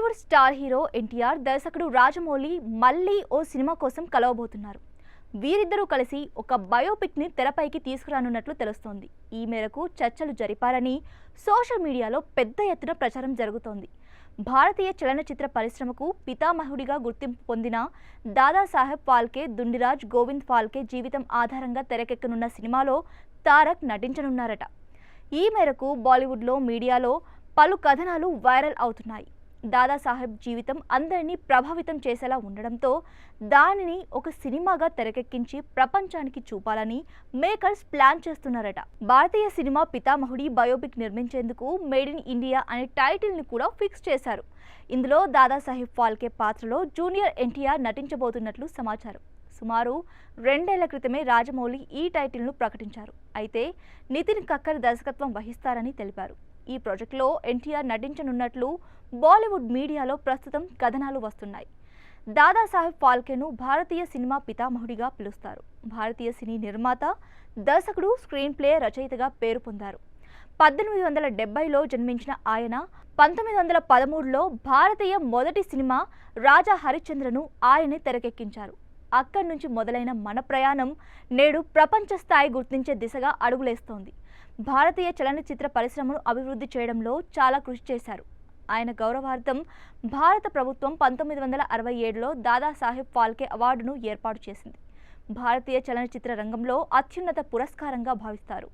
Bollywood star hero NTR దర్శకుడు రాజమౌళి మళ్ళీ ఓ cinema కోసం కలవబోతున్నారు. వీరిద్దరూ కలిసి ఒక బయోపిక్ ని తెరపైకి తీసుకురానున్నట్లు తెలుస్తోంది. ఈ మేరకు చర్చలు జరిపారని సోషల్ మీడియాలో పెద్ద ఎత్తున ప్రచారం జరుగుతోంది. భారతీయ చలనచిత్ర పరిశ్రమకు పితామహుడిగా గుర్తింపు పొందిన దాదాసాహెబ్ ఫాల్కే దుండిరాజ్ గోవింద్ ఫాల్కే జీవితం ఆధారంగా తెరకెక్కనున్న సినిమాలో తారక్ నటించనున్నారట. ఈ మేరకు బాలీవుడ్లో మీడియాలో పలు కథనాలు వైరల్ అవుతున్నాయి. దాదాసాహెబ్ జీవితం అందరినీ ప్రభావితం చేసేలా ఉండడంతో దానిని ఒక సినిమాగా తెరకెక్కించి ప్రపంచానికి చూపాలని మేకర్స్ ప్లాన్ చేస్తున్నారట. భారతీయ సినిమా పితామహుడి బయోపిక్ నిర్మించేందుకు మేడ్ ఇన్ ఇండియా అనే టైటిల్ ని కూడా ఫిక్స్ చేశారు. ఇందులో దాదాసాహెబ్ ఫాల్కే పాత్రలో జూనియర్ ఎన్టీఆర్ నటించబోతున్నట్లు సమాచారం. సుమారు 2 ఏళ్ల క్రితమే రాజమౌళి ఈ టైటిల్ను ప్రకటించారు. అయితే నితిన్ కక్కర్ దర్శకత్వం వహిస్తారని తెలిపారు. ఈ ప్రాజెక్టులో ఎన్టీఆర్ నటించనున్నట్లు బాలీవుడ్ మీడియాలో ప్రస్తుతం కథనాలు వస్తున్నాయి. దాదాసాహెబ్ ఫాల్కేను భారతీయ సినిమా పితామహుడిగా పిలుస్తారు. భారతీయ సినీ నిర్మాత, దర్శకుడు, స్క్రీన్ ప్లే రచయితగా పేరు పొందారు. 1870లో జన్మించిన ఆయన 1913లో భారతీయ మొదటి సినిమా రాజా హరిశ్చంద్రను ఆయనే తెరకెక్కించారు. అక్కడి నుంచి మొదలైన మన ప్రయాణం నేడు ప్రపంచ స్థాయి గుర్తించే దిశగా అడుగులేస్తోంది. భారతీయ చలనచిత్ర పరిశ్రమను అభివృద్ధి చేయడంలో చాలా కృషి చేశారు. ఆయన గౌరవార్థం భారత ప్రభుత్వం 1967లో దాదాసాహెబ్ ఫాల్కే అవార్డును ఏర్పాటు చేసింది. భారతీయ చలనచిత్ర రంగంలో అత్యున్నత పురస్కారంగా భావిస్తారు.